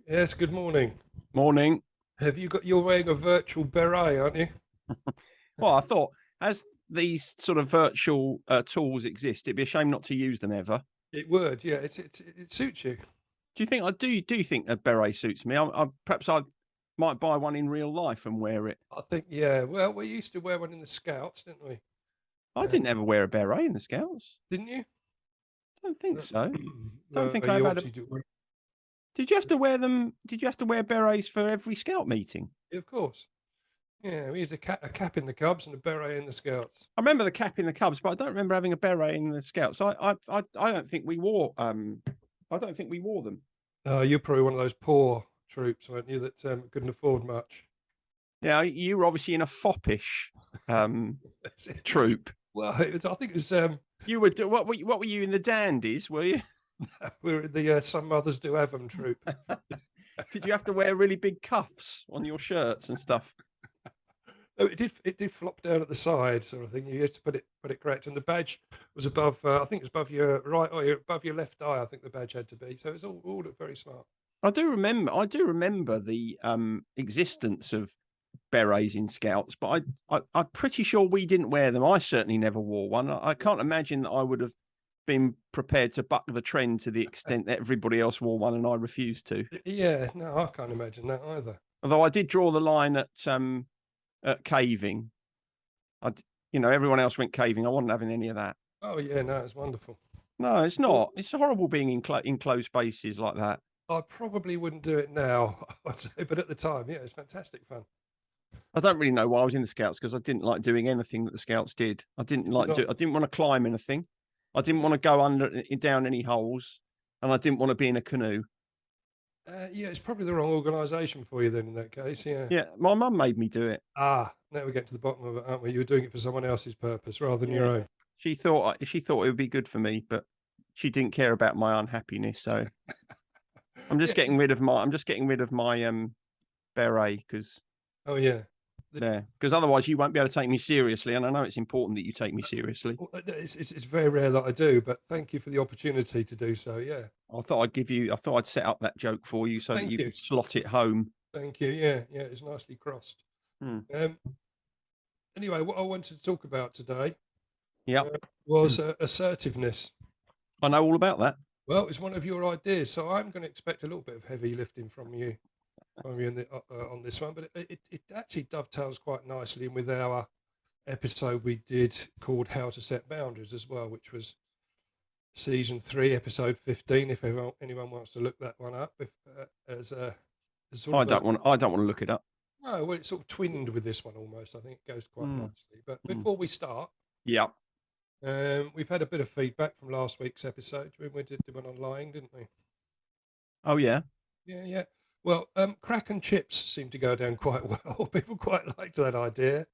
Yes, good morning. Morning. You're wearing a virtual beret, aren't you? Well, I thought as these sort of virtual tools exist, it'd be a shame not to use them ever. It would, yeah. It suits you. Do you think I do? Do you think a beret suits me? Perhaps I might buy one in real life and wear it. I think, yeah. Well, we used to wear one in the Scouts, didn't we? I didn't ever wear a beret in the Scouts. Didn't you? Don't think Uh, so. Don't well, think I you ever had a. obviously do. Did you have to wear them? Did you have to wear berets for every Scout meeting? Of course. Yeah, we used a cap in the Cubs and a beret in the Scouts. I remember the cap in the Cubs, but I don't remember having a beret in the Scouts. I don't think we wore. I don't think we wore them. You're probably one of those poor troops, weren't you, that couldn't afford much. Yeah, you were obviously in a foppish troop. Well, I think it was. You were what were you in the dandies? Were you? We were in the Some Mothers Do Have 'Em troop. Did you have to wear really big cuffs on your shirts and stuff? No, it did flop down at the side, sort of thing. You had to put it correct, and the badge was above. I think it was above your right or above your left eye. I think the badge had to be. So it's all looked very smart. I do remember the existence of berets in Scouts, but I'm pretty sure we didn't wear them. I certainly never wore one. I can't imagine that I would have been prepared to buck the trend to the extent that everybody else wore one and I refused to. Yeah, no, I can't imagine that either. Although I did draw the line at caving. Everyone else went caving. I wasn't having any of that. Oh yeah, no, it's wonderful. No, it's not. It's horrible being in closed spaces like that. I probably wouldn't do it now, I'd say, but at the time, yeah, it's fantastic fun. I don't really know why I was in the Scouts because I didn't like doing anything that the Scouts did. I didn't like Not, I didn't want to climb anything. I didn't want to go down any holes, and I didn't want to be in a canoe. yeah, it's probably the wrong organisation for you then in that case. Yeah. Yeah, my mum made me do it. Now we get to the bottom of it, aren't we? You were doing it for someone else's purpose rather than your Yeah, own. she thought it would be good for me, but she didn't care about my unhappiness. So I'm just Yeah. getting rid of my beret because Oh yeah. otherwise you won't be able to take me seriously, and I know it's important that you take me seriously. Well, it's very rare that I do, but thank you for the opportunity to do so. Yeah. I thought I'd set up that joke for you so that Thank you you. can slot it home. Thank you. Yeah, yeah, it's nicely crossed. Hmm. Um, anyway, what I wanted to talk about today Yep. uh, was assertiveness. I know all about that. Well, it's one of your ideas, so I'm going to expect a little bit of heavy lifting from you on this one, but it actually dovetails quite nicely in with our episode we did called "How to Set Boundaries" as well, which was season 3, episode 15. If anyone wants to look that one up, as sort of a I don't want to look it up. no, well, it's sort of twinned with this one almost. I think it goes quite Mm. nicely. But before we start, Yeah. we've had a bit of feedback from last week's episode. We did one on lying, didn't we? Oh yeah. Yeah, yeah. Well, crack and chips seem to go down quite well. People quite liked that idea.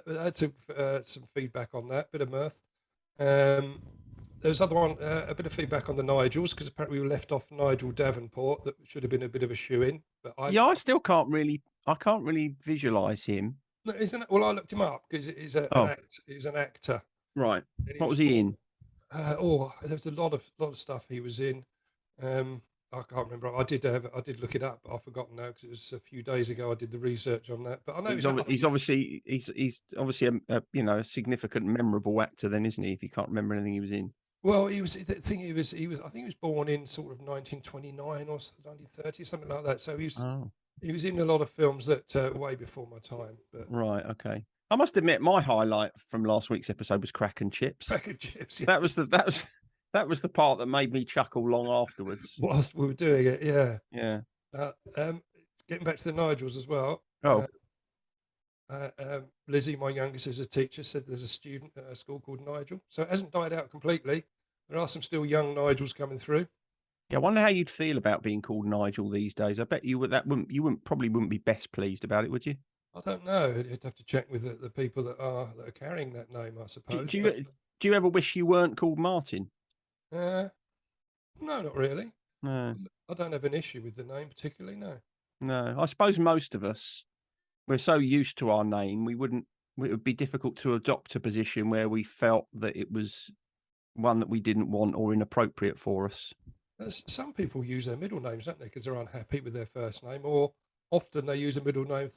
I had some feedback on that, bit of mirth. There was a bit of feedback on the Nigels because apparently we left off Nigel Davenport that should have been a bit of a shoe in. But Yeah, I can't really visualize him. no, isn't it? Well, I looked him up because Oh, he's an actor. right. And What was he in? There's a lot of stuff he was in. I can't remember. I did look it up, but I've forgotten now because it was a few days ago. I did the research on that, but I know He's obviously a significant, memorable actor, then, isn't he? If you can't remember anything he was in. well, he was. The thing I think he was born in sort of 1929 or 1930, something like that. So Oh, he was in a lot of films that way before my time. But right. Okay. I must admit, my highlight from last week's episode was crack and chips. crack and chips, yeah. That was the part that made me chuckle long afterwards. Whilst we were doing it, yeah. Yeah. Uh, um, Getting back to the Nigels as well. Oh, Lizzie, my youngest, is a teacher, said there's a student at a school called Nigel. So it hasn't died out completely. There are some still young Nigels coming through. yeah. I wonder how you'd feel about being called Nigel these days. I bet you would. You wouldn't be best pleased about it, would you? I don't know. You'd have to check with the people that are carrying that name, I Do, suppose. do But you do you ever wish you weren't called Martin? uh, no, not really. No, I don't have an issue with the name particularly. No. no. I suppose most of us, we're so used to our name, we wouldn't. It would be difficult to adopt a position where we felt that it was one that we didn't want or inappropriate for us. Some people use their middle names, don't they, because they're unhappy with their first name, or often they use a middle name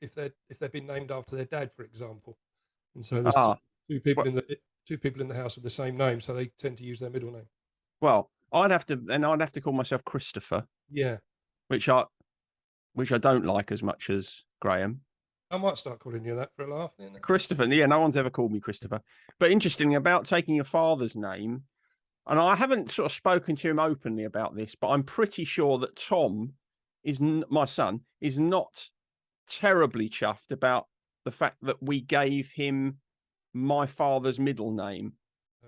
if they've been named after their dad, for example. And so there's Ah, two people in the house with the same name, so they tend to use their middle name. well, I'd have to call myself Christopher, Yeah, which I don't like as much as Graham. I might start calling you that for a laugh. Then Christopher, yeah, no one's ever called me Christopher. But interestingly, about taking your father's name, and I haven't sort of spoken to him openly about this, but I'm pretty sure that Tom my son is not terribly chuffed about the fact that we gave him my father's middle name,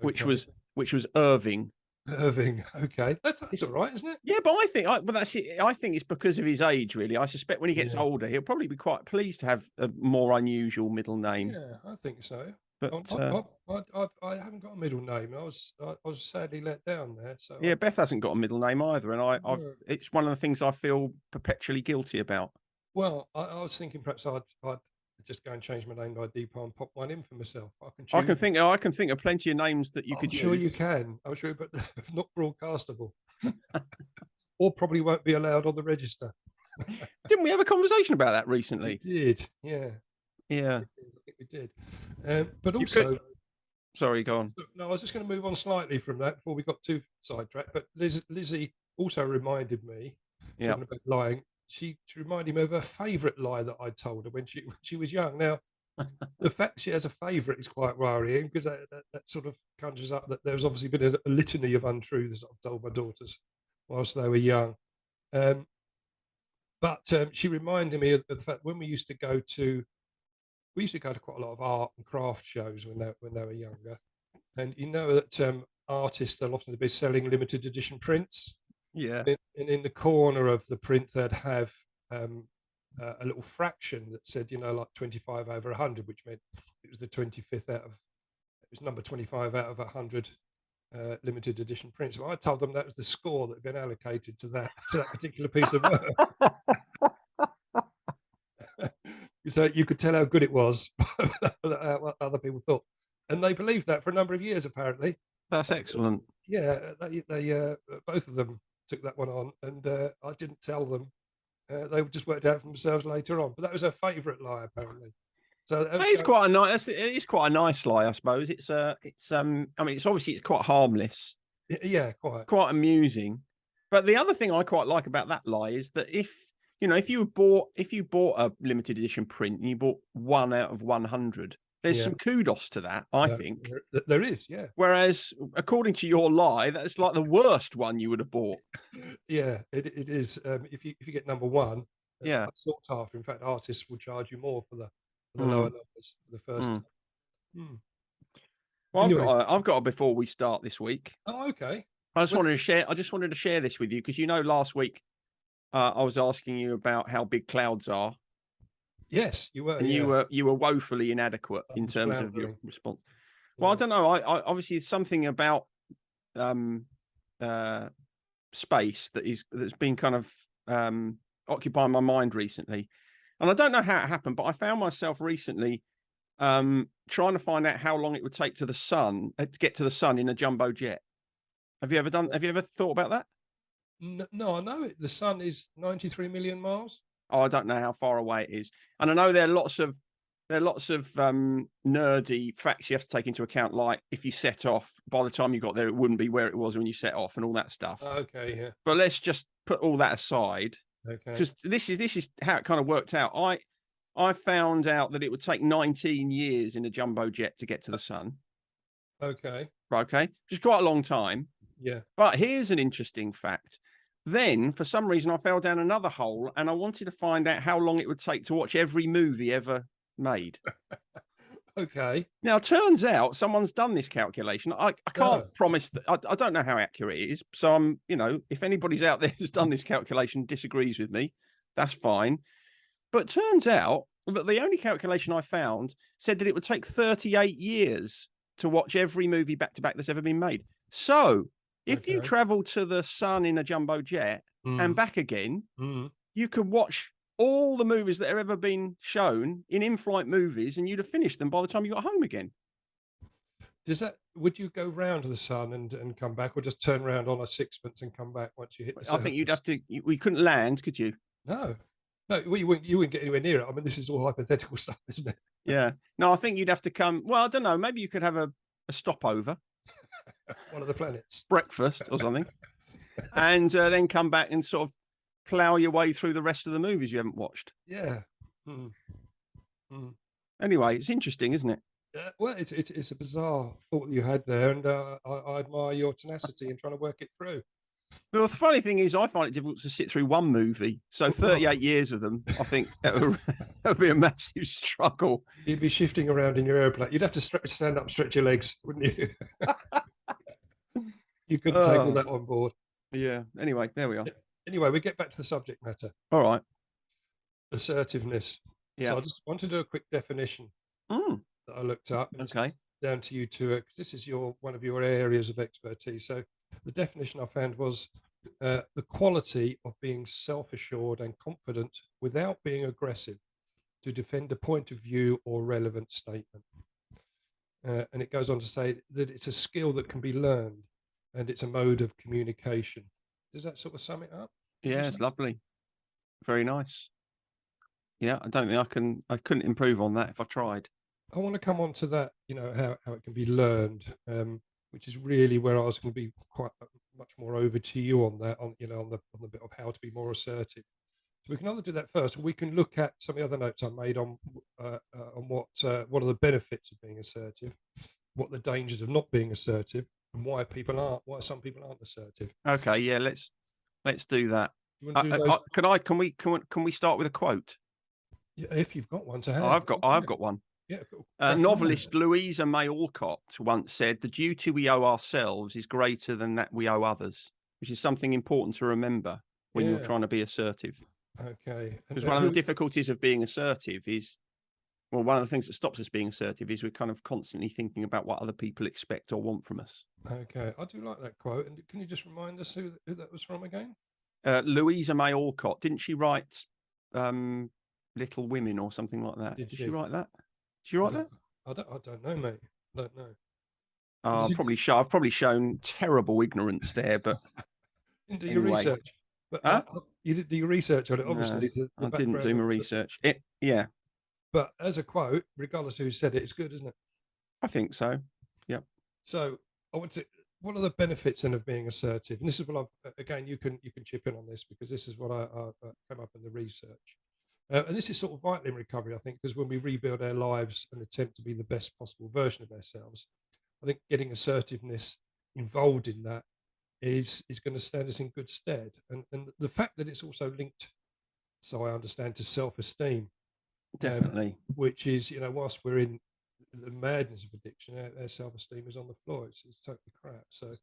which Okay. was Irving. Irving. Okay, that's all right, isn't it? Yeah, but that's it. I think it's because of his age, really. I suspect when he gets Yeah. older, he'll probably be quite pleased to have a more unusual middle name. Yeah, I think so. But I haven't got a middle name. I was sadly let down there. So yeah, Beth hasn't got a middle name either, and no. it's one of the things I feel perpetually guilty about. Well, I was thinking perhaps I'd just go and change my name by Deepa and pop one in for myself. I can I choose. can think of plenty of names that you I'm could sure use. you can. I'm sure, but not broadcastable, or probably won't be allowed on the register. Didn't we have a conversation about that We recently? did, yeah. Yeah, I think we did. But you could. also, Sorry, go on. no, I was just going to move on slightly from that before we got too sidetracked. But Lizzie also reminded me, Yeah, talking about lying, she reminded me of her favourite lie that I told her when she was young. Now, the fact she has a favourite is quite worrying because that sort of conjures up that there's obviously been a litany of untruths that I've told my daughters whilst they were young. Um, but she reminded me of the fact when we used to go to quite a lot of art and craft shows when they were younger, and you know that artists they'll often be selling limited edition prints, yeah, and in the corner of the print they'd have um, a little fraction that said, like 25 over 100, which meant it was the 25th it was number 25 out of 100 limited edition prints. So I told them that was the score that had been allocated to that particular piece of work. So you could tell how good it was, what other people thought, and they believed that for a number of years. Apparently, that's excellent. yeah, they both of them took that one on, and I didn't tell them. They just worked out for themselves later on. But that was her favourite lie, apparently. So that was It's quite a nice. It's quite a nice lie, I suppose. I mean, it's quite harmless, yeah, quite. quite amusing. But the other thing I quite like about that lie is that if you bought a limited edition print and you bought 1 out of 100, there's Yeah, some kudos to that, I think. there is, yeah, Whereas, according to your lie, that's like the worst one you would have bought. yeah. It is. If you get number one, Yeah. quite sought after. In fact, artists will charge you more for the lower Mm, numbers for the first. mm. Hmm. Well, Anyway, I've got a before we start this week. oh, okay. I just wanted to share this with you because last week I was asking you about how big clouds are, Yes, you were. and Yeah, you were woefully inadequate I in was terms of your floundering. response. Well, I Yeah, don't know. I obviously it's something about um, uh, space that's been kind of occupying my mind recently, and I don't know how it happened, but I found myself recently trying to find out how long it would take to get to the sun in a jumbo jet. Have you ever thought about that? no, I know it. The sun is 93 million miles. Oh, I don't know how far away it is, and I know there are lots of nerdy facts you have to take into account, like if you set off, by the time you got there, it wouldn't be where it was when you set off, and all that stuff. Okay, yeah, But let's just put all that aside, okay, because this is how it kind of worked out. I found out that it would take 19 years in a jumbo jet to get to the sun. okay, Okay, which is quite a long time. yeah, But here's an interesting fact. Then, for some reason, I fell down another hole and I wanted to find out how long it would take to watch every movie ever made. okay. Now, turns out someone's done this calculation. I can't Oh, promise that I don't know how accurate it is. So if anybody's out there who's done this calculation disagrees with me, that's fine. But turns out that the only calculation I found said that it would take 38 years to watch every movie back to back that's ever been made. So if you okay. travel to the sun in a jumbo jet and Mm, back again, mm. you could watch all the movies that have ever been shown in flight movies and you'd have finished them by the time you got home again. Does that would you go round the sun and come back, or just turn around on a sixpence and come back once you hit the I think you'd surface? have to. We couldn't land, could you? No, no, well, you wouldn't get anywhere near it. I mean, this is all hypothetical stuff, isn't it? Yeah. No, I think you'd have to come. Well, I don't know. Maybe you could have a stopover, One of the planets. breakfast or something, and then come back and sort of plow your way through the rest of the movies you haven't watched. Yeah. Mm. Mm. Anyway, it's interesting, isn't it? Well, it's a bizarre thought that you had there, and I admire your tenacity in trying to work it through. Well, the funny thing is, I find it difficult to sit through one movie. So 38 years of them, I think that would be a massive struggle. You'd be shifting around in your airplane. You'd have to stand up, stretch your legs, wouldn't you? You couldn't take all that on board. Yeah. Anyway, there we are. Anyway, we get back to the subject matter. All right. Assertiveness. Yeah. So I just want to do a quick definition that I looked up. Okay. Down to you two, because this is one of your areas of expertise. So the definition I found was the quality of being self-assured and confident without being aggressive to defend a point of view or relevant statement. And it goes on to say that it's a skill that can be learned and it's a mode of communication. Does that sort of sum it up? Yeah, it's lovely. Very nice. Yeah, I don't think I couldn't improve on that if I tried. I want to come on to that, how it can be learned, which is really where I was going to be quite much more over to you on that, on the bit of how to be more assertive. So we can either do that first, or we can look at some of the other notes I made on what are the benefits of being assertive, what are the dangers of not being assertive, and why some people aren't assertive. Okay, yeah, let's do that. You want to do those? Can we start with a quote? Yeah, if you've got one to hand. I've got one. Yeah, cool. Novelist Louisa May Alcott once said, "The duty we owe ourselves is greater than that we owe others," which is something important to remember when you're trying to be assertive. Okay. Because one of the difficulties of being assertive is, well, one of the things that stops us being assertive is we're kind of constantly thinking about what other people expect or want from us. Okay, I do like that quote. And can you just remind us who that was from again? Louisa May Alcott. Didn't she write Little Women or something like that? Did she write that? Did you write that? I don't know, mate. I don't know. I've probably shown terrible ignorance there, but you didn't do your research. But you did do your research on it, obviously. I didn't do my research. Yeah. But as a quote, regardless of who said it, it's good, isn't it? I think so. Yep. So what are the benefits then of being assertive? And this is what again, you can chip in on this, because this is what I came up in the research. And this is sort of vital in recovery, I think, because when we rebuild our lives and attempt to be the best possible version of ourselves, I think getting assertiveness involved in that is going to stand us in good stead. And the fact that it's also linked, so I understand, to self-esteem. Definitely. Which is, whilst we're in the madness of addiction, our self-esteem is on the floor. It's totally crap. So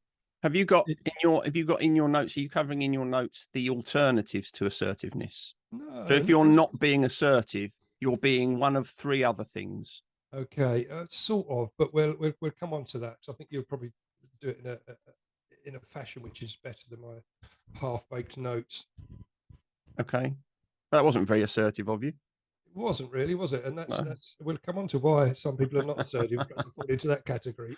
have you got in your notes, are you covering in your notes the alternatives to assertiveness? No. So if you're not being assertive, you're being one of three other things. Okay, sort of, but we'll come on to that. So I think you'll probably do it in a fashion which is better than my half-baked notes. Okay, that wasn't very assertive of you. It wasn't really, was it? And that's we'll come on to why some people are not assertive, perhaps fall into that category.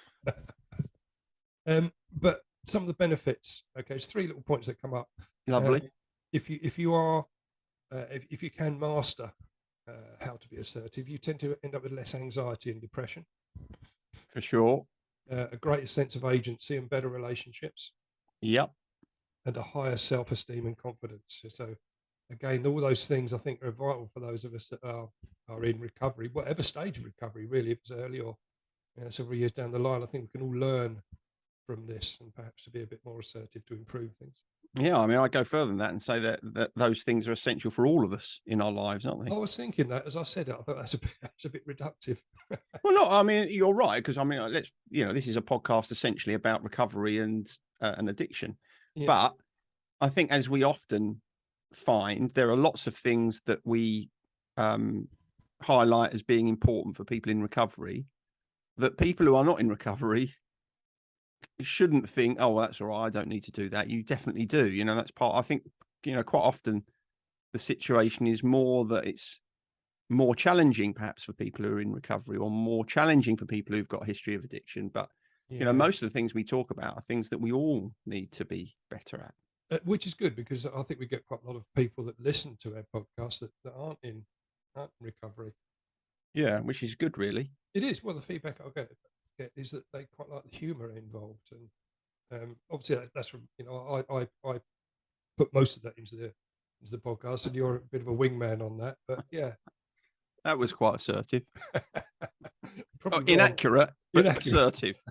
But some of the benefits. Okay, there's three little points that come up. Lovely. If you can master how to be assertive, you tend to end up with less anxiety and depression. For sure. A greater sense of agency and better relationships. Yep. And a higher self-esteem and confidence. So again, all those things I think are vital for those of us that are in recovery, whatever stage of recovery, really, if it's early or several years down the line. I think we can all learn from this and perhaps to be a bit more assertive to improve things. Yeah, I mean, I go further than that and say that those things are essential for all of us in our lives, aren't they? I was thinking that as I said it, I thought that's a bit reductive. Well, no, I mean, you're right, because I mean, this is a podcast essentially about recovery and addiction. Yeah. But I think, as we often find, there are lots of things that we highlight as being important for people in recovery that people who are not in recovery shouldn't think, oh, well, that's all right, I don't need to do that. You definitely do. That's part. I think, quite often the situation is more that it's more challenging perhaps for people who are in recovery, or more challenging for people who've got a history of addiction. But You know, Yeah. most of the things we talk about are things that we all need to be better at. Which is good, because I think we get quite a lot of people that listen to our podcast that aren't in recovery. Yeah, which is good, really. It is. Well, the feedback I get is that they quite like the humour involved, and obviously that's from, I put most of that into the podcast, and you're a bit of a wingman on that. But yeah, That was quite assertive. probably wrong. Inaccurate, but Inaccurate. assertive.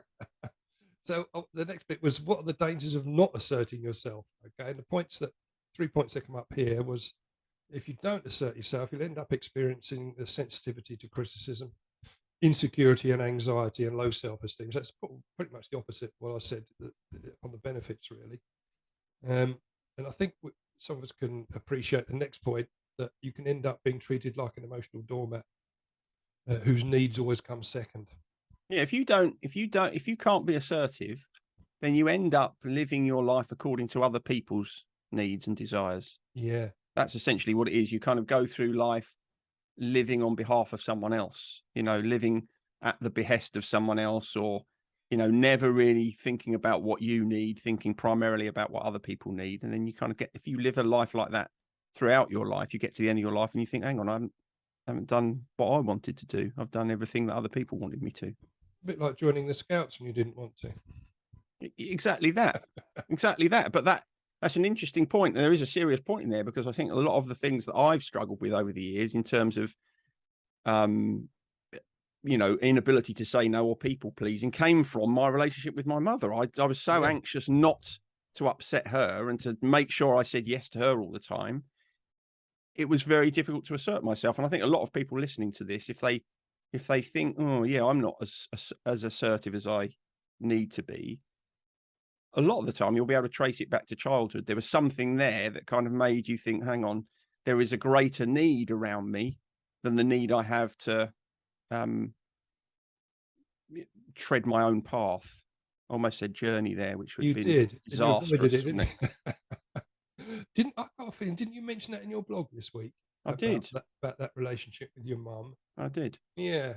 So the next bit was, what are the dangers of not asserting yourself? Okay, and the 3 points that come up here was, if you don't assert yourself, you'll end up experiencing the sensitivity to criticism, insecurity and anxiety, and low self-esteem. So that's pretty much the opposite of what I said on the benefits, really. And I think some of us can appreciate the next point, that you can end up being treated like an emotional doormat, whose needs always come second. Yeah, if you can't be assertive, then you end up living your life according to other people's needs and desires. Yeah. That's essentially what it is. You kind of go through life living on behalf of someone else, living at the behest of someone else, or, never really thinking about what you need, thinking primarily about what other people need. And then you kind of if you live a life like that throughout your life, you get to the end of your life and you think, hang on, I haven't done what I wanted to do. I've done everything that other people wanted me to. A bit like joining the Scouts and you didn't want to. Exactly that. Exactly that. But that's an interesting point. There is a serious point in there, because I think a lot of the things that I've struggled with over the years in terms of, inability to say no or people pleasing came from my relationship with my mother. I was so anxious not to upset her and to make sure I said yes to her all the time. It was very difficult to assert myself. And I think a lot of people listening to this, if they think, oh yeah, I'm not as assertive as I need to be, a lot of the time you'll be able to trace it back to childhood. There was something there that kind of made you think, hang on, there is a greater need around me than the need I have to tread my own path. I almost said journey there, which would be disastrous. You avoided it, didn't you? Didn't I got a feeling, didn't you mention that in your blog this week? I did. About that relationship with your mum. I did. Yeah.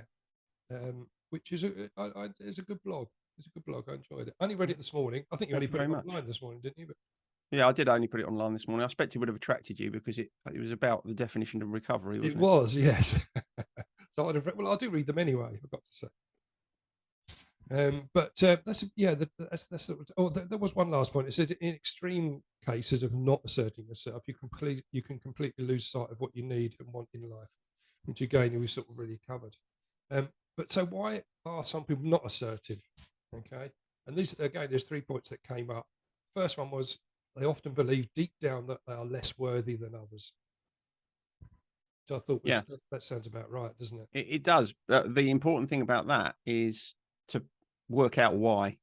Which is it's a good blog. It's a good blog. I enjoyed it. I only read it this morning. I think you only put it online this morning, didn't you? But yeah, I did only put it online this morning. I expect it would have attracted you, because it was about the definition of recovery, wasn't it? It was, yes. So I'd have read, well, I do read them anyway, I've got to say. But that's there was one last point. It said, in extreme cases of not asserting yourself, you can completely lose sight of what you need and want in life, which again we sort of really covered. But so why are some people not assertive? Okay, and these again, there's 3 points that came up. First one was, they often believe deep down that they are less worthy than others. So I thought, that sounds about right, doesn't it? It does. The important thing about that is to work out why.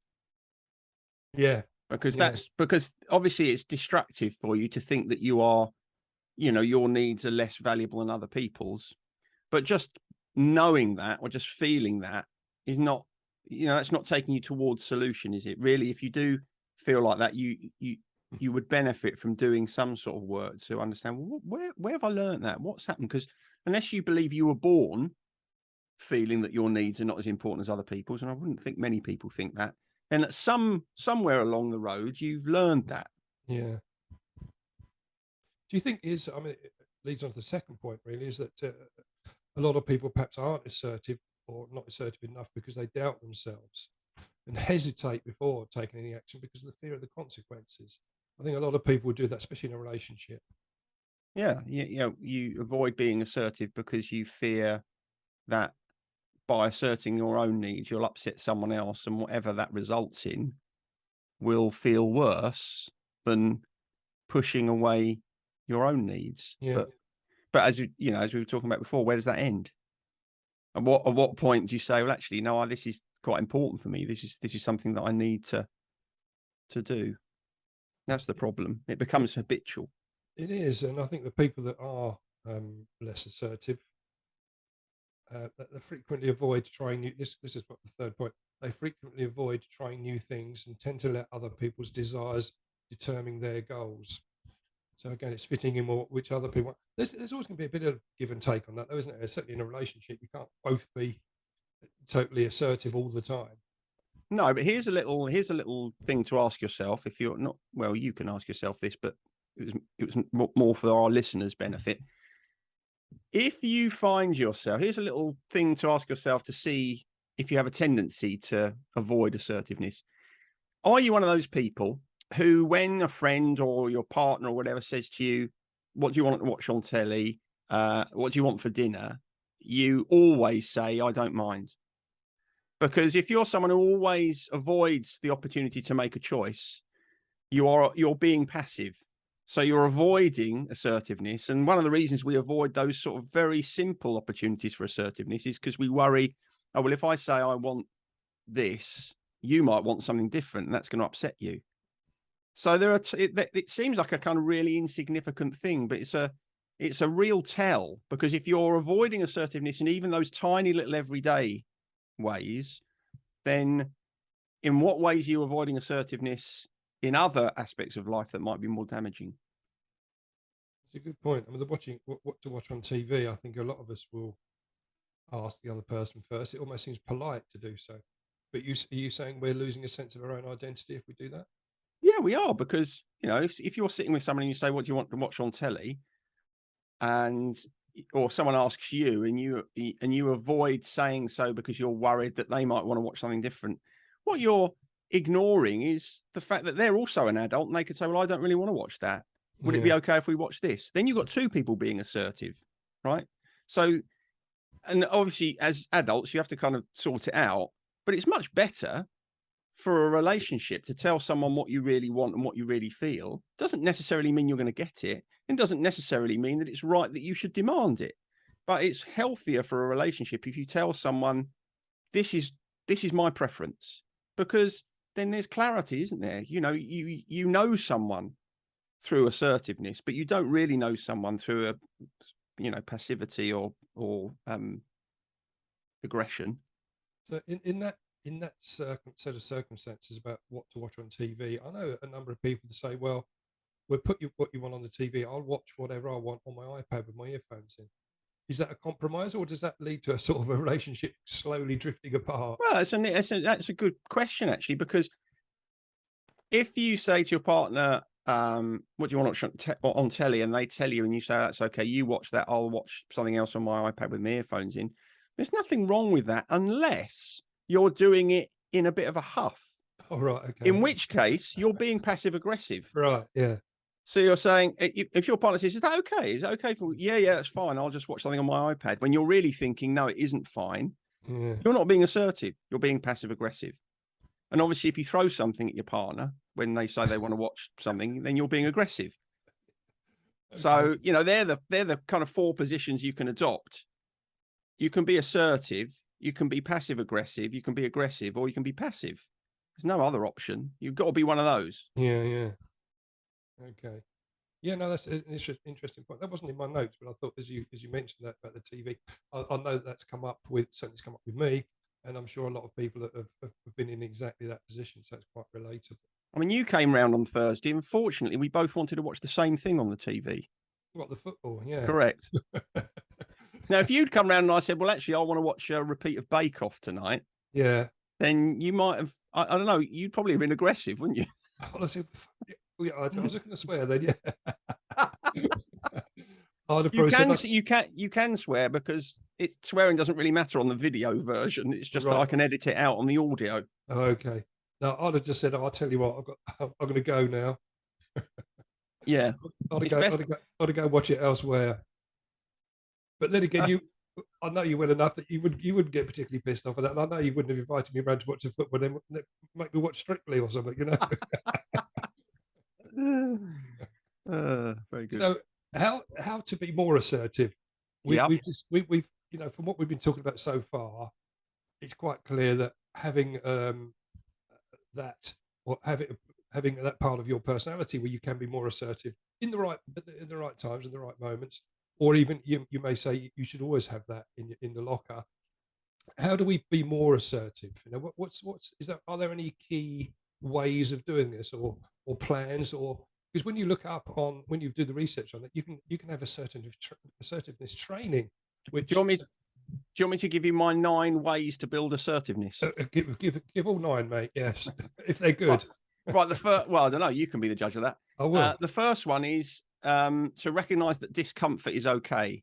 Yeah. Because obviously it's destructive for you to think that you are, your needs are less valuable than other people's. But just knowing that, or just feeling that, is not, that's not taking you towards solution, is it? Really, if you do feel like that, you would benefit from doing some sort of work to understand, well, where have I learned that? What's happened? Because unless you believe you were born feeling that your needs are not as important as other people's, and I wouldn't think many people think that, then at somewhere along the road you've learned that. Yeah. Do you think it leads on to the second point, really, is that a lot of people perhaps aren't assertive, or not assertive enough, because they doubt themselves and hesitate before taking any action because of the fear of the consequences. I think a lot of people do that, especially in a relationship. Yeah, you avoid being assertive because you fear that by asserting your own needs, you'll upset someone else, and whatever that results in will feel worse than pushing away your own needs. Yeah. But as as we were talking about before, where does that end? At what point do you say, well, actually, no, this is quite important for me. This is something that I need to do. That's the problem. It becomes habitual. It is, and I think the people that are less assertive, they frequently avoid trying new. This is what the third point. They frequently avoid trying new things and tend to let other people's desires determine their goals. So again, it's fitting in more which other people. There's always going to be a bit of give and take on that, though, isn't there? Certainly in a relationship, you can't both be totally assertive all the time. No, but here's a little thing to ask yourself. If you're not, well, you can ask yourself this, but it was more for our listeners' benefit. If you find yourself, here's a little thing to ask yourself to see if you have a tendency to avoid assertiveness. Are you one of those people who, when a friend or your partner or whatever says to you, what do you want to watch on telly? What do you want for dinner? You always say, I don't mind. Because if you're someone who always avoids the opportunity to make a choice, you're being passive. So you're avoiding assertiveness. And one of the reasons we avoid those sort of very simple opportunities for assertiveness is because we worry, oh, well, if I say I want this, you might want something different, and that's going to upset you. So it seems like a kind of really insignificant thing, but it's a real tell, because if you're avoiding assertiveness in even those tiny little everyday ways, then in what ways are you avoiding assertiveness in other aspects of life that might be more damaging? It's a good point. I mean, what to watch on TV, I think a lot of us will ask the other person first. It almost seems polite to do so. But are you saying we're losing a sense of our own identity if we do that? Yeah, we are, because, if you're sitting with someone and you say, what do you want to watch on telly? Or someone asks you and you avoid saying so because you're worried that they might want to watch something different, what you're ignoring is the fact that they're also an adult, and they could say, well, I don't really want to watch that. Would it be okay if we watch this? Then you've got two people being assertive, right? So, and obviously as adults, you have to kind of sort it out, but it's much better for a relationship to tell someone what you really want and what you really feel. Doesn't necessarily mean you're going to get it, and doesn't necessarily mean that it's right that you should demand it. But it's healthier for a relationship if you tell someone, this is my preference, because then there's clarity, isn't there? You know someone through assertiveness, but you don't really know someone through passivity or aggression. So in that set of circumstances about what to watch on TV, I know a number of people to say, well, we'll put what you want on the TV. I'll watch whatever I want on my iPad with my earphones in. Is that a compromise, or does that lead to a sort of a relationship slowly drifting apart? Well, that's a good question, actually, because if you say to your partner, what do you want to watch on telly? And they tell you, and you say, that's okay, you watch that, I'll watch something else on my iPad with my earphones in. There's nothing wrong with that, unless you're doing it in a bit of a huff. Oh, right, okay. In which case, you're being passive aggressive. Right, yeah. So you're saying, if your partner says, is that okay? Is that okay for, yeah, that's fine, I'll just watch something on my iPad. When you're really thinking, no, it isn't fine. Yeah. You're not being assertive. You're being passive aggressive. And obviously, if you throw something at your partner when they say they want to watch something, then you're being aggressive. Okay. So, they're the kind of four positions you can adopt. You can be assertive, you can be passive aggressive, you can be aggressive, or you can be passive. There's no other option. You've got to be one of those. Yeah. Okay. Yeah, no, that's an interesting point. That wasn't in my notes, but I thought as you mentioned that about the TV, I know that's come up certainly it's come up with me, and I'm sure a lot of people have been in exactly that position, so it's quite relatable. I mean, you came round on Thursday. Unfortunately, we both wanted to watch the same thing on the TV. What, the football? Yeah. Correct. Now, if you'd come round and I said, well, actually, I want to watch a repeat of Bake Off tonight. Yeah. Then you might have, I don't know, you'd probably have been aggressive, wouldn't you? Honestly, yeah, I was looking to swear then, yeah. You can swear, because swearing doesn't really matter on the video version. It's just that I can edit it out on the audio. Oh, okay. No, I'd have just said, I'll tell you what, I'm going to go now. Yeah. I'd go watch it elsewhere. But then again, I know you well enough that you wouldn't get particularly pissed off at that. And I know you wouldn't have invited me around to watch the football, then make me watch Strictly or something, Very good. So how to be more assertive? We've from what we've been talking about so far, it's quite clear that having that, or having that part of your personality where you can be more assertive in the right times, in the right moments, or even you may say you should always have that in the locker. How do we be more assertive? Are there any key ways of doing this, or plans, or because when you do the research on it, you can have assertiveness training. Which do you want you want me to give you my 9 ways to build assertiveness? Give all 9, mate. Yes, if they're good. Right. The first, well, I don't know. You can be the judge of that. I will. The first one is to recognize that discomfort is okay.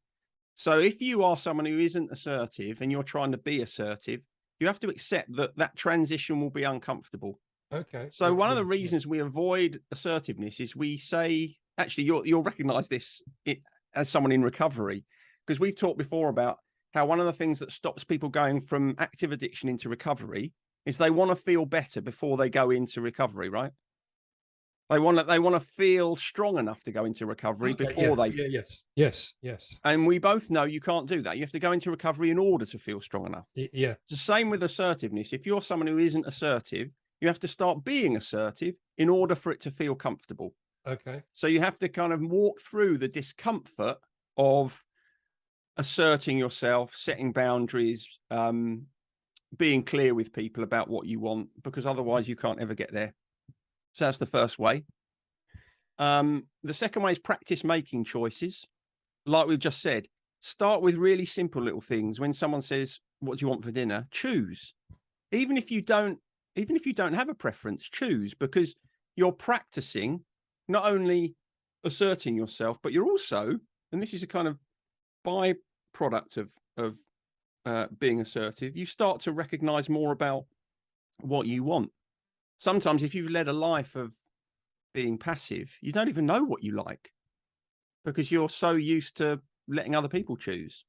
So if you are someone who isn't assertive and you're trying to be assertive, you have to accept that that transition will be uncomfortable. Okay. So one of Yeah, the reasons we avoid assertiveness is we say, actually, you'll recognize this as someone in recovery, because we've talked before about how one of the things that stops people going from active addiction into recovery is they want to feel better before they go into recovery, right? They want to feel strong enough to go into recovery Okay. before they. Yes. And we both know you can't do that. You have to go into recovery in order to feel strong enough. Yeah. It's the same with assertiveness. If you're someone who isn't assertive, you have to start being assertive in order for it to feel comfortable. Okay. So you have to kind of walk through the discomfort of asserting yourself, setting boundaries, being clear with people about what you want, because otherwise you can't ever get there. So that's the first way. The second way is practice making choices. Like we've just said, start with really simple little things. When someone says, "What do you want for dinner?" Choose. Even if you don't have a preference, choose, because you're practicing not only asserting yourself, but you're also, and this is a kind of byproduct of being assertive, you start to recognize more about what you want. Sometimes if you've led a life of being passive, you don't even know what you like because you're so used to letting other people choose.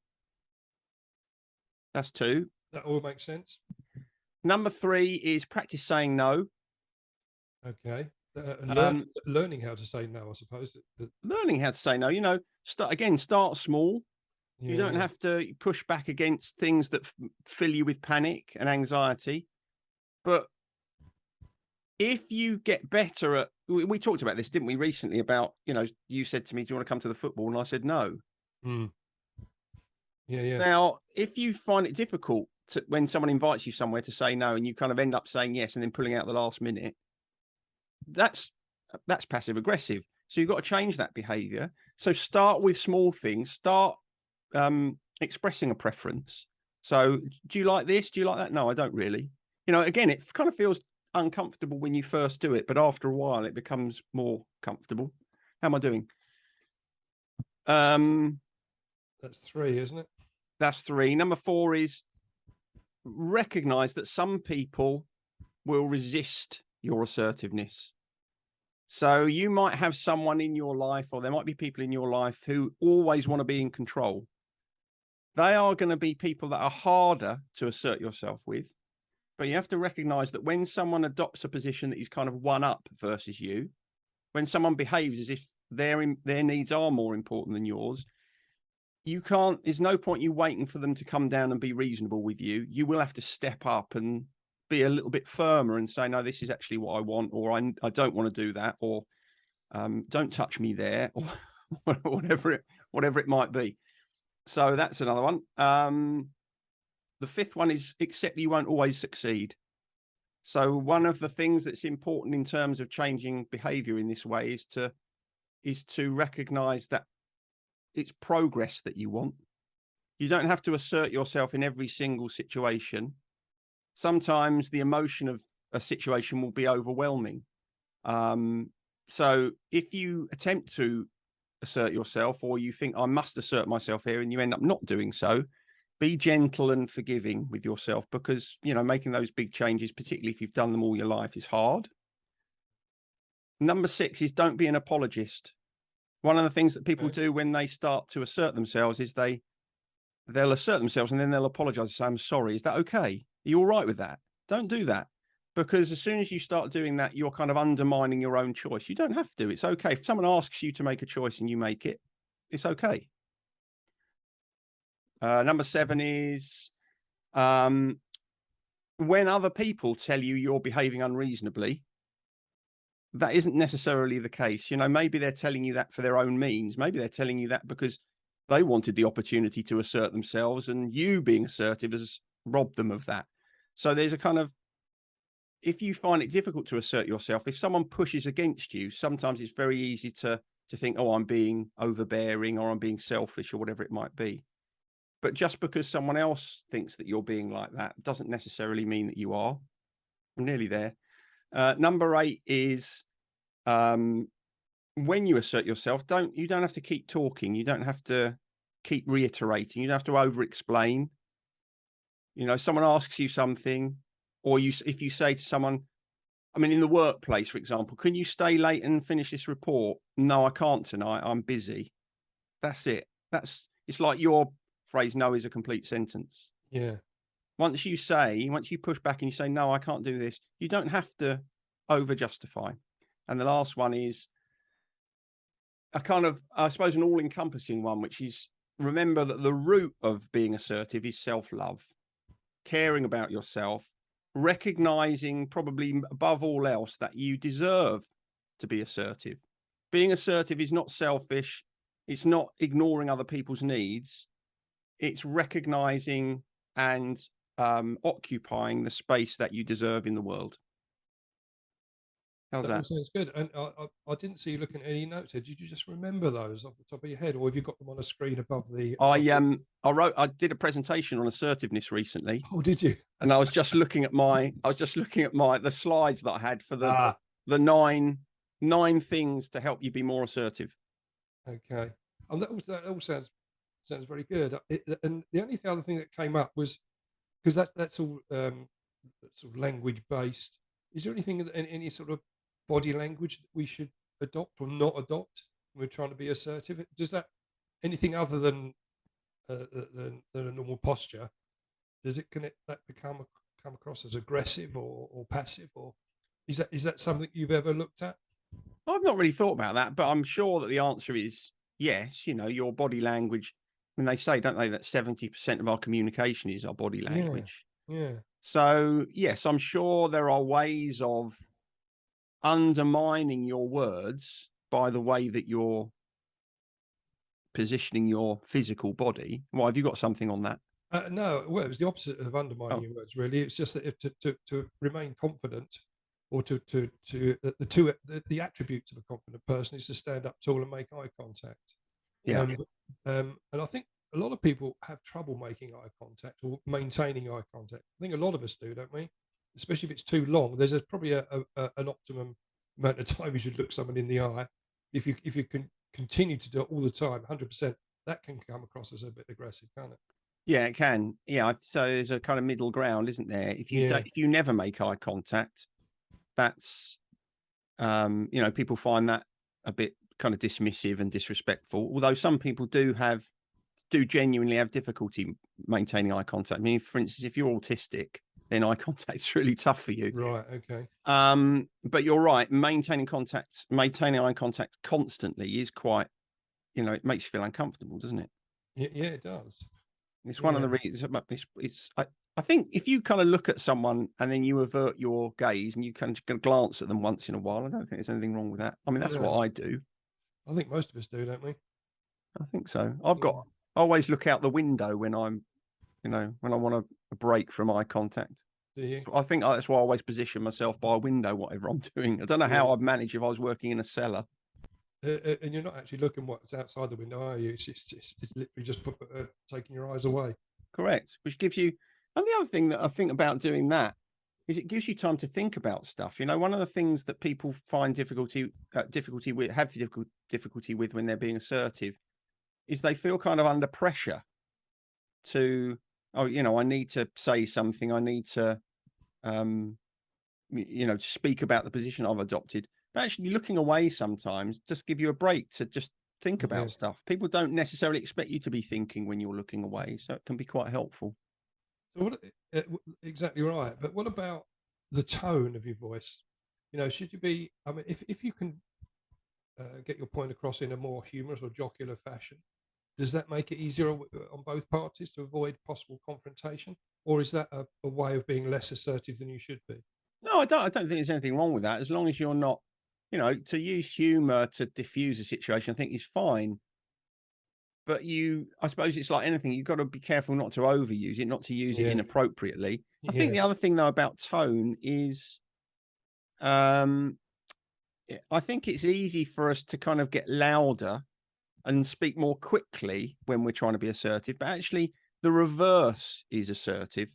That's 2. That all makes sense. Number 3 is practice saying no. Okay. Learning how to say no, I suppose. Learning how to say no, start small. You don't have to push back against things that fill you with panic and anxiety. But if you get better at, we talked about this, didn't we, recently, about, you said to me, "Do you want to come to the football?" And I said no. Mm. Yeah. Now, if you find it difficult when someone invites you somewhere to say no and you kind of end up saying yes and then pulling out the last minute, that's passive aggressive. So you've got to change that behavior. So start with small things. Start expressing a preference. So, do you like this? Do you like that? No, I don't really. Again, it kind of feels uncomfortable when you first do it, but after a while it becomes more comfortable. How am I doing? That's 3, isn't it? That's 3. Number 4 is recognize that some people will resist your assertiveness. So you might have someone in your life, or there might be people in your life who always want to be in control. They are going to be people that are harder to assert yourself with. But you have to recognize that when someone adopts a position that is kind of one up versus you, when someone behaves as if their needs are more important than yours, there's no point you waiting for them to come down and be reasonable with you. You will have to step up and be a little bit firmer and say, "No, this is actually what I want," or I don't want to do that, or "Don't touch me there," or whatever it might be. So that's another one. The 5th one is accept that you won't always succeed. So one of the things that's important in terms of changing behavior in this way is to recognize that it's progress that you want. You don't have to assert yourself in every single situation. Sometimes the emotion of a situation will be overwhelming. So if you attempt to assert yourself, or you think, "I must assert myself here," and you end up not doing so, be gentle and forgiving with yourself, because, making those big changes, particularly if you've done them all your life, is hard. Number 6 is don't be an apologist. One of the things that people do when they start to assert themselves is they'll assert themselves and then they'll apologize and say, "I'm sorry. Is that okay? Are you all right with that?" Don't do that, because as soon as you start doing that, you're kind of undermining your own choice. You don't have to. It's okay. If someone asks you to make a choice and you make it, it's okay. Number 7 is when other people tell you you're behaving unreasonably, that isn't necessarily the case. Maybe they're telling you that for their own means. Maybe they're telling you that because they wanted the opportunity to assert themselves, and you being assertive has robbed them of that. So there's a kind of, if you find it difficult to assert yourself, if someone pushes against you, sometimes it's very easy to think, "Oh, I'm being overbearing," or "I'm being selfish," or whatever it might be. But just because someone else thinks that you're being like that doesn't necessarily mean that you are. I'm nearly there. Number 8 is when you assert yourself, you don't have to keep talking. You don't have to keep reiterating. You don't have to over explain. You know, someone asks you something, or if you say to someone, I mean, in the workplace, for example, can you stay late and finish this report? No, I can't tonight. I'm busy. That's it. It's like your phrase, no is a complete sentence. Yeah. Once you push back and you say, no, I can't do this, you don't have to over justify. And the last one is a kind of, I suppose, an all encompassing one, which is remember that the root of being assertive is self-love, caring about yourself, recognizing probably above all else that you deserve to be assertive. Being assertive is not selfish. It's not ignoring other people's needs. It's recognizing and occupying the space that you deserve in the world. How's That all that? sounds good. And I didn't see you looking at any notes here. Did you just remember those off the top of your head, or have you got them on a screen above the? I did a presentation on assertiveness recently. Oh, did you? And I was just looking at the slides that I had for the nine things to help you be more assertive. Okay. And that all sounds very good. And the only other thing that came up was because that's all sort of language based. Is there anything any sort of body language that we should adopt or not adopt when we're trying to be assertive? Does that anything other than a normal posture? Can that come across as aggressive or passive, or is that something you've ever looked at? I've not really thought about that, but I'm sure that the answer is yes. You know, your body language. I mean, they say, don't they, that 70% of our communication is our body language. Yeah. So yes, I'm sure there are ways of undermining your words by the way that you're positioning your physical body. Well, have you got something on that? No, well, it was the opposite of undermining your words. Really, it's just that if to remain confident, or the attributes of a confident person is to stand up tall and make eye contact. Yeah. And I think a lot of people have trouble making eye contact or maintaining eye contact. I think a lot of us do, don't we? Especially if it's too long. There's probably an optimum amount of time you should look someone in the eye. If you can continue to do it all the time, 100%, that can come across as a bit aggressive, can't it? Yeah, it can. Yeah, so there's a kind of middle ground, isn't there? If you never make eye contact, that's people find that a bit kind of dismissive and disrespectful. Although some people do genuinely have difficulty maintaining eye contact. I mean, for instance, if you're autistic, then eye contact's really tough for you. Right. Okay. But you're right. Maintaining eye contact constantly is quite, it makes you feel uncomfortable, doesn't it? Yeah, it does. It's one of the reasons about this. I think if you kind of look at someone and then you avert your gaze and you kind of glance at them once in a while, I don't think there's anything wrong with that. I mean, that's what I do. I think most of us do, don't we? I think so. I always look out the window when I'm, when I want a break from eye contact. Do you? So I think that's why I always position myself by a window, whatever I'm doing. I don't know how I'd manage if I was working in a cellar. And you're not actually looking what's outside the window, are you? It's literally just taking your eyes away. Correct. Which gives you, and the other thing that I think about doing that is it gives you time to think about stuff. One of the things that people find difficulty with when they're being assertive is they feel kind of under pressure to, I need to say something. I need to, speak about the position I've adopted. But actually looking away sometimes just give you a break to just think about stuff. People don't necessarily expect you to be thinking when you're looking away. So it can be quite helpful. So exactly right. But what about the tone of your voice? Should you be, I mean, if you can get your point across in a more humorous or jocular fashion, does that make it easier on both parties to avoid possible confrontation? Or is that a way of being less assertive than you should be? No, I don't think there's anything wrong with that. As long as you're not, to use humor to diffuse a situation, I think is fine. But I suppose it's like anything. You've got to be careful not to overuse it, not to use it inappropriately. I think the other thing though about tone is, I think it's easy for us to kind of get louder and speak more quickly when we're trying to be assertive. But actually, the reverse is assertive.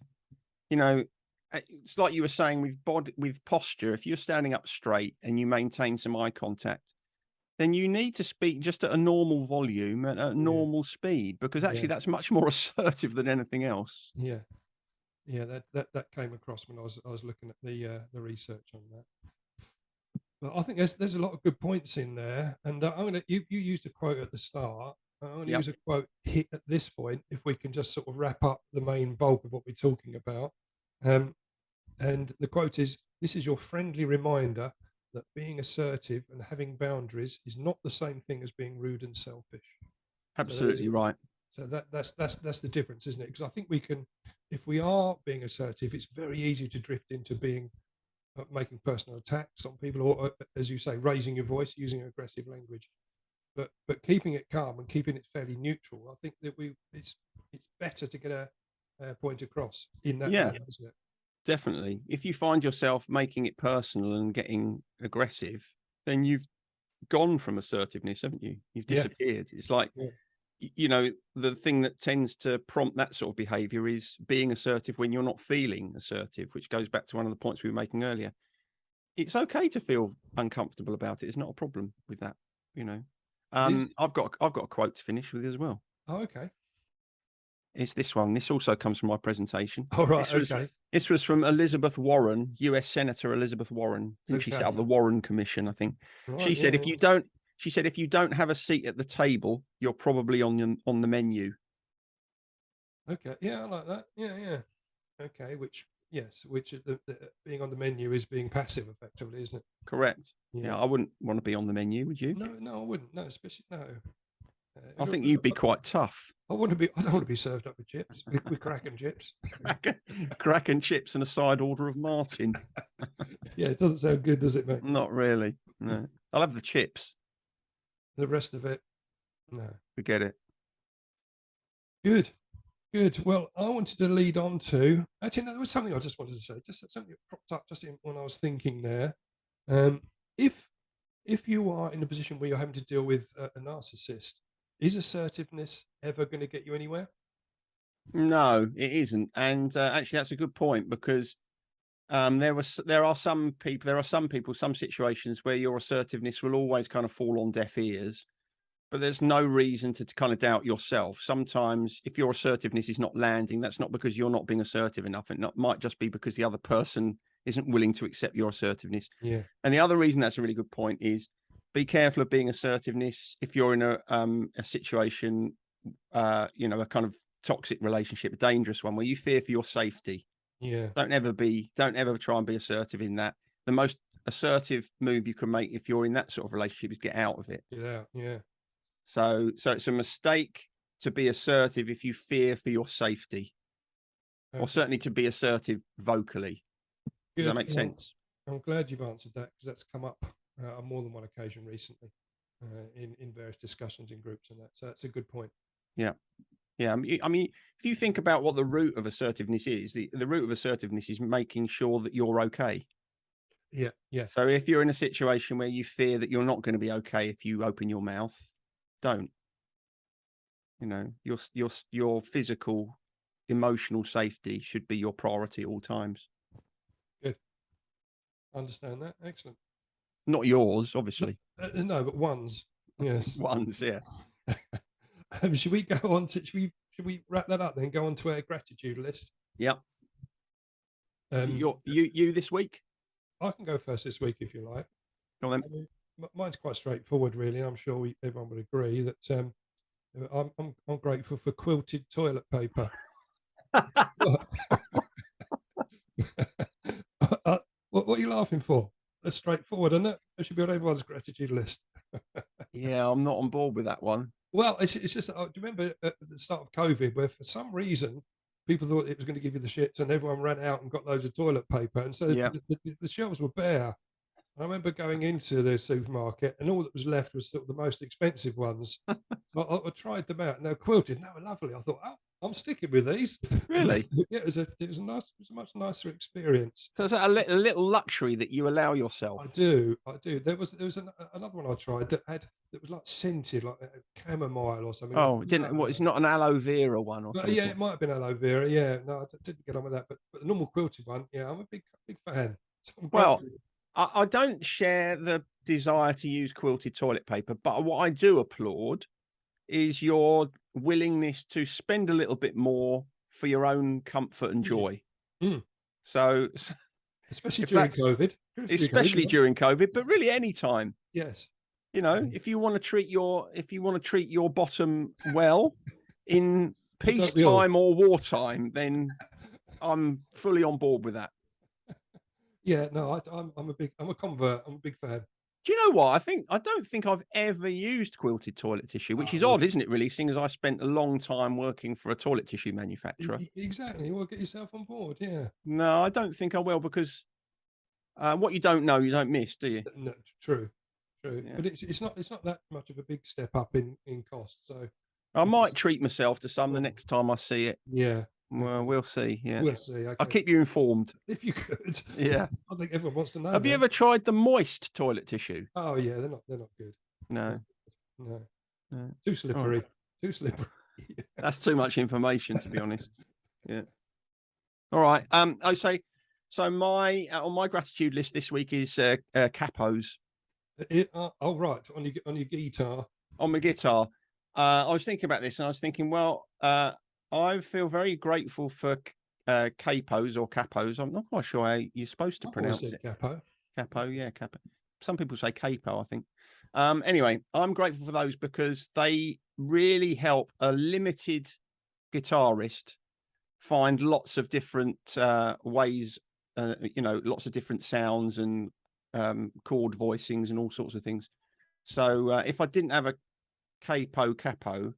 You know, it's like you were saying with posture. If you're standing up straight and you maintain some eye contact, then you need to speak just at a normal volume and at a Yeah, normal speed, because actually yeah, that's much more assertive than anything else. yeah, yeah. That came across when I was looking at the research on that. But I think there's a lot of good points in there, and I'm gonna you used a quote at the start. I'm going to Yep, use a quote hit at this point, if we can just sort of wrap up the main bulk of what we're talking about. Um, and the quote is, "This is your friendly reminder that being assertive and having boundaries is not the same thing as being rude and selfish." So there is absolutely right. so that's the difference, isn't it? Because I think we can, if we are being assertive, it's very easy to drift into being making personal attacks on people, or as you say, raising your voice, using aggressive language. But keeping it calm and keeping it fairly neutral, I think that it's better to get a point across in that Yeah, manner, isn't it? definitely. If you find yourself making it personal and getting aggressive, then you've gone from assertiveness, haven't you? You've Yeah, disappeared. It's like, yeah, you know, the thing that tends to prompt that sort of behavior is being assertive when you're not feeling assertive, which goes back to one of the points we were making earlier. It's okay to feel uncomfortable about it. It's not a problem with that, you know. it is. I've got a quote to finish with as well. Oh, okay. It's this one. This also comes from my presentation. All right. This was Okay. this was from Elizabeth Warren, US Senator Elizabeth Warren. Didn't she set Okay. up the Warren Commission, I think. Right. She said Yeah. if you don't have a seat at the table, you're probably on the menu. Okay. Yeah, I like that. Yeah. Yeah. Okay. Which yes, which is the being on the menu is being passive, effectively, isn't it? Correct. Yeah. Yeah, I wouldn't want to be on the menu, would you? No, no, I wouldn't. No, especially no. I think you'd be quite tough. I want to be. I don't want to be served up with chips, with cracking chips. Crack and chips and a side order of Martin. Yeah, it doesn't sound good, does it, mate? Not really. No. I'll have the chips. The rest of it, no. Forget it. Good, good. Well, I wanted to lead on to. Actually, no, there was something I just wanted to say. Just something that cropped up just when I was thinking there. Um, if you are in a position where you're having to deal with a narcissist, is assertiveness ever going to get you anywhere? No, it isn't. And actually, that's a good point, because there are some people, some situations where your assertiveness will always kind of fall on deaf ears, but there's no reason to kind of doubt yourself. Sometimes if your assertiveness is not landing, that's not because you're not being assertive enough. It might just be because the other person isn't willing to accept your assertiveness. Yeah, And the other reason that's a really good point is, be careful of being assertiveness if you're in a situation, a kind of toxic relationship, a dangerous one, where you fear for your safety. yeah, Don't ever try and be assertive in that. The most assertive move you can make if you're in that sort of relationship is get out of it. yeah, yeah. So it's a mistake to be assertive if you fear for your safety, or Okay, certainly to be assertive vocally. Does that good. make Well, sense? I'm glad you've answered that, because that's come up on more than one occasion recently in various discussions in groups and that. So that's a good point. Yeah. Yeah. I mean, if you think about what the root of assertiveness is, the root of assertiveness is making sure that you're okay. Yeah, yeah, So if you're in a situation where you fear that you're not going to be okay if you open your mouth, don't. You know, your physical, emotional safety should be your priority at all times. good. Understand that. Excellent. Not yours, No, obviously. no, but ones. Yes. One's, yeah. Should we go on to? Should we wrap that up then? Go on to our gratitude list. Yep. Um, You this week? I can go first this week if you like. Go on I mean, mine's quite straightforward, really. I'm sure everyone would agree that I'm grateful for quilted toilet paper. then. What? What are you laughing for? That's straightforward, isn't it? It should be on everyone's gratitude list. Yeah, I'm not on board with that one. Well, it's just, do you remember at the start of COVID, where for some reason people thought it was going to give you the shits, and everyone ran out and got loads of toilet paper, and so Yeah. the shelves were bare. I remember going into the supermarket, and all that was left was sort of the most expensive ones. So I tried them out, and they were quilted, and they were lovely. I thought, oh, I'm sticking with these. And Really? yeah, it was a much nicer experience. So is that a little luxury that you allow yourself? I do. There was another one I tried that was like scented, like chamomile or something. I Oh, thought, it no, didn't. What? It's not an aloe vera one or but yeah, something. it might have been aloe vera. Yeah, no, didn't get on with that. But the normal quilted one, yeah, I'm a big fan. So I'm Well, grateful. I don't share the desire to use quilted toilet paper, but what I do applaud is your willingness to spend a little bit more for your own comfort and Mm, joy. mm. So Especially if during that's COVID. especially during COVID, but really any time, Yes. you know, Mm. if you want to treat your bottom well in Well, don't we all? peacetime or wartime, then I'm fully on board with that. Yeah, no, I'm a convert. I'm a big fan. Do you know what? I don't think I've ever used quilted toilet tissue, which Oh, is well, odd, isn't it? Really, seeing as I spent a long time working for a toilet tissue manufacturer. exactly. Well, get yourself on board. Yeah. No, I don't think I will because what you don't know, you don't miss, do you? No, true, true. Yeah. But it's not that much of a big step up in cost. So I if might it's, treat myself to some the oh, next time I see it. yeah, Well, okay. we'll see. Yeah, We'll see. I'll Okay. keep you informed. If you could, Yeah. I think everyone wants to know Have you now. ever tried the moist toilet tissue? Oh yeah, they're not good. Not No. good. No, No. too Oh, slippery. Too slippery. that's too much information, to be honest. Yeah. All right. I say. So my on my gratitude list this week is capos Oh right, on your guitar. on my guitar. I was thinking about this, and I was thinking, well, I feel very grateful for capos or capos. I'm not quite sure how you're supposed to I've always pronounce said it. capo. Capo, yeah, capo. Some people say capo, I think. Anyway, I'm grateful for those because they really help a limited guitarist find lots of different ways, lots of different sounds and chord voicings and all sorts of things. So if I didn't have a capo,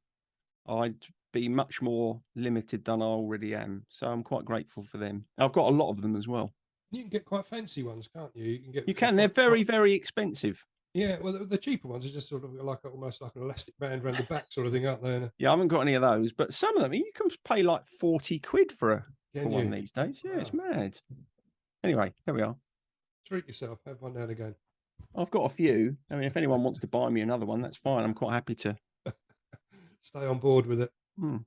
I'd be much more limited than I already am. So I'm quite grateful for them. I've got a lot of them as well. You can get quite fancy ones, can't you? You can get You can. They're very, very expensive. yeah. Well, the cheaper ones are just sort of like almost like an elastic band around the back, sort of thing, aren't they? Yeah, I haven't got any of those, but some of them you can pay like 40 quid for Can one you? these days. Yeah, it's Wow. mad. Anyway, there we are. Treat yourself. Have one now and again. I've got a few. I mean, if anyone wants to buy me another one, that's fine. I'm quite happy to. Stay on board with it. Hmm.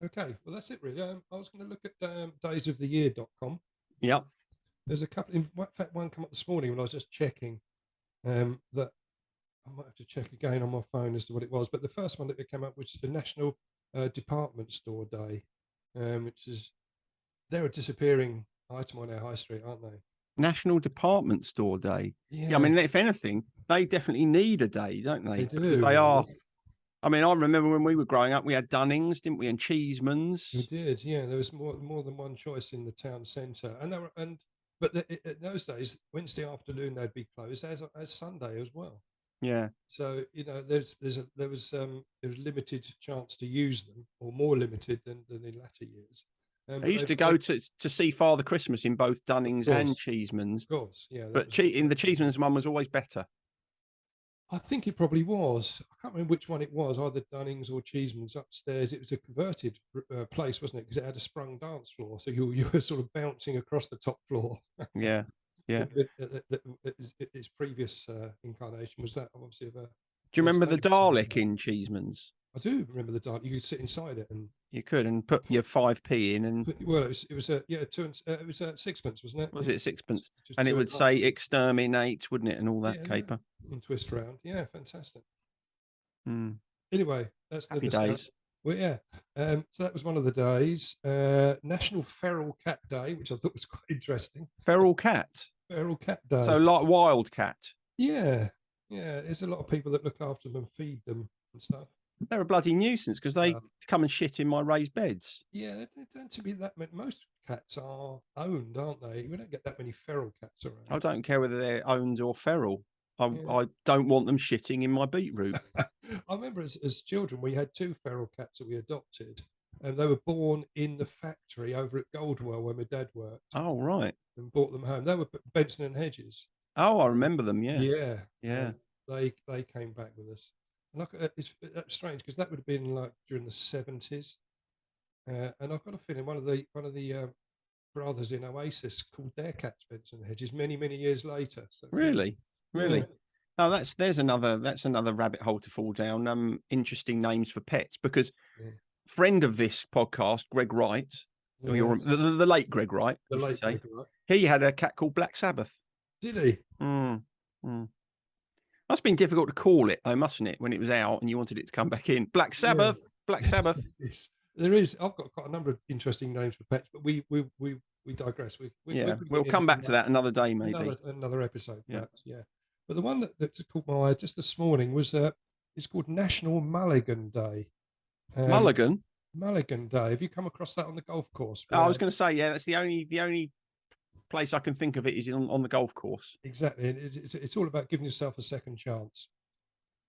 Okay. Well, that's it really. I was going to look at daysoftheyear.com. Yeah. There's a couple. In fact, one come up this morning when I was just checking. That I might have to check again on my phone as to what it was. But the first one that came up was the National Department Store Day, which is they're a disappearing item on our high street, aren't they? National Department Store Day. Yeah. Yeah, I mean, if anything, they definitely need a day, don't they? They do. Because they are. I mean, I remember when we were growing up, we had Dunnings, didn't we, and Cheesemans. We did, yeah. There was more than one choice in the town centre, and there were, but in those days, Wednesday afternoon they'd be closed as Sunday as well. Yeah. So there was limited chance to use them, or more limited than in latter years. I used to go to see Father Christmas in both Dunnings and Cheesemans. Of course, yeah. But in the Cheesemans one was always better. I think it probably was. I can't remember which one it was, either Dunnings or Cheesemans upstairs. It was a converted place, wasn't it? Because it had a sprung dance floor, so you were sort of bouncing across the top floor. Yeah, yeah. Its previous incarnation was that obviously of a. Do you remember the Dalek in Cheesemans? I do remember the Dalek. You could sit inside it, and you could, and put your 5p in, and well, it was it was sixpence, wasn't it? Was it sixpence? And it would say exterminate, wouldn't it, and all that caper. And twist round, yeah, fantastic. Hmm. Anyway, that's happy days. Well, yeah. So that was one of the days. National Feral Cat Day, which I thought was quite interesting. Feral cat. Feral Cat Day. So like wild cat. Yeah, yeah. There's a lot of people that look after them and feed them and stuff. They're a bloody nuisance because they come and shit in my raised beds. Yeah, they tend to be that many. Most cats are owned, aren't they? We don't get that many feral cats around. I don't care whether they're owned or feral. I don't want them shitting in my beetroot. I remember as children, we had two feral cats that we adopted. and they were born in the factory over at Goldwell where my dad worked, Oh, right. and brought them home. They were Benson and Hedges. Oh, I remember them. Yeah. Yeah, Yeah. they came back with us, and that's strange because that would have been like during the 70s, and I've got a feeling one of the brothers in Oasis called their cats Benson and Hedges many years later. So, Really? yeah. Really? Oh, that's another rabbit hole to fall down. Interesting names for pets, because friend of this podcast, Greg Wright, Yes. the late Greg Wright, The I should late say, Greg Wright. he had a cat called Black Sabbath. Did he? Must have been difficult to call it, though, mustn't it, when it was out and you wanted it to come back in? Black Sabbath, Black Sabbath. Yes, there is. I've got quite a number of interesting names for pets, but we digress. We'll come back to that another day, maybe. Another episode, perhaps. Yeah. But the one that caught my eye just this morning was it's called National Mulligan Day. Mulligan Day. Have you come across that on the golf course? I was going to say, yeah, that's the only place I can think of it is on the golf course. Exactly. It's all about giving yourself a second chance,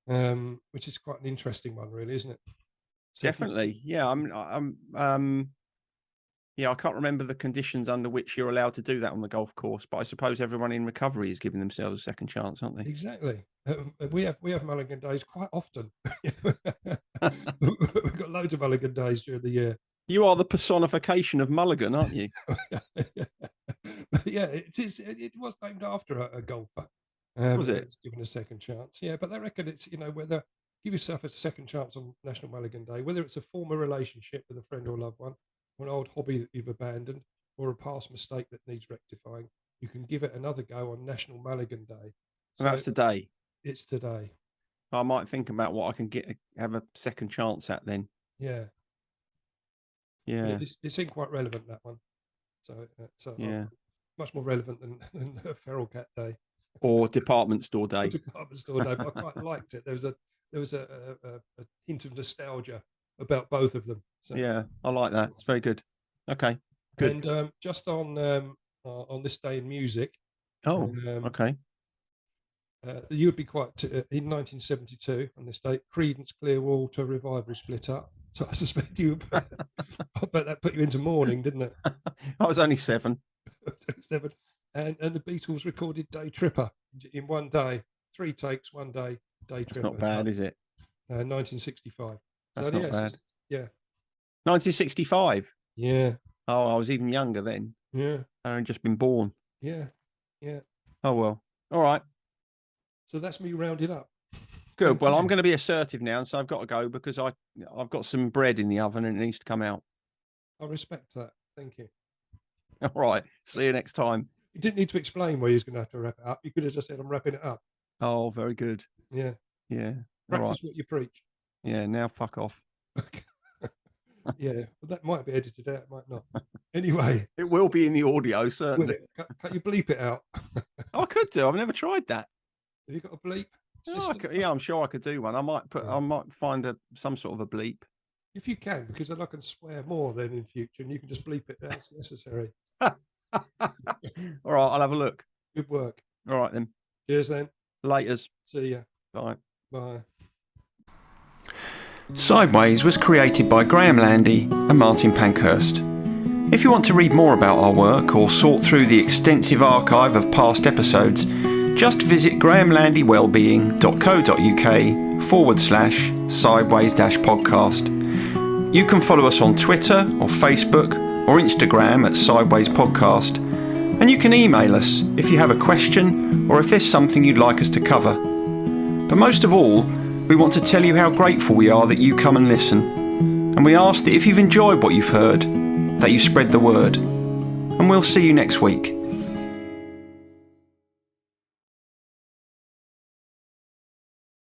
which is quite an interesting one, really, isn't it? So definitely. Yeah. I can't remember the conditions under which you're allowed to do that on the golf course, but I suppose everyone in recovery is giving themselves a second chance, aren't they? Exactly. We have Mulligan days quite often. We've got loads of Mulligan days during the year. You are the personification of Mulligan, aren't you? Yeah, it was named after a golfer. Was it? Given a second chance. Yeah, but I reckon it's, whether give yourself a second chance on National Mulligan Day, whether it's a former relationship with a friend or loved one, or an old hobby that you've abandoned, or a past mistake that needs rectifying, you can give it another go on National Mulligan Day. So that's today. It's today. I might think about what I can have a second chance at then. Yeah. Yeah. It's in quite relevant, that one. So yeah, much more relevant than Feral Cat Day or Department Store Day. Department Store Day, but I quite liked it. There was a hint of nostalgia about both of them. So, yeah, I like that. It's very good. Okay, good. And just on this day in music. Oh, okay. You would be quite in 1972 on this date. Creedence Clearwater Revival split up. So I suspect you. I bet that put you into mourning, didn't it? I was only 7. 7. And the Beatles recorded Day Tripper in one day, 3 takes, one day. Day Tripper. That's not bad, is it? 1965. That's not bad. Yeah. 1965. Yeah. Oh, I was even younger then. Yeah. I had just been born. Yeah. Oh well. All right. So that's me rounded up. Good. Well, I'm going to be assertive now, so I've got to go because I've got some bread in the oven and it needs to come out. I respect that. Thank you. All right. See you next time. You didn't need to explain why you was going to have to wrap it up. You could have just said, I'm wrapping it up. Oh, very good. Yeah. Yeah. Practice what you preach. Yeah. Now fuck off. Yeah. Well, that might be edited out. It might not. Anyway. It will be in the audio, certainly. Can't you bleep it out? I could do. I've never tried that. Have you got a bleep? Yeah, I'm sure I could do one. I might find some sort of a bleep. If you can, because then I can swear more then in future, and you can just bleep it as necessary. All right, I'll have a look. Good work. All right then. Cheers then. Laters. See ya. Bye. Bye. Sideways was created by Graham Landy and Martin Pankhurst. If you want to read more about our work or sort through the extensive archive of past episodes, just visit grahamlandy.co.uk/sideways-podcast. You can follow us on Twitter or Facebook or Instagram at Sideways Podcast, and you can email us if you have a question or if there's something you'd like us to cover. But most of all, we want to tell you how grateful we are that you come and listen, and we ask that if you've enjoyed what you've heard, that you spread the word. And we'll see you next week.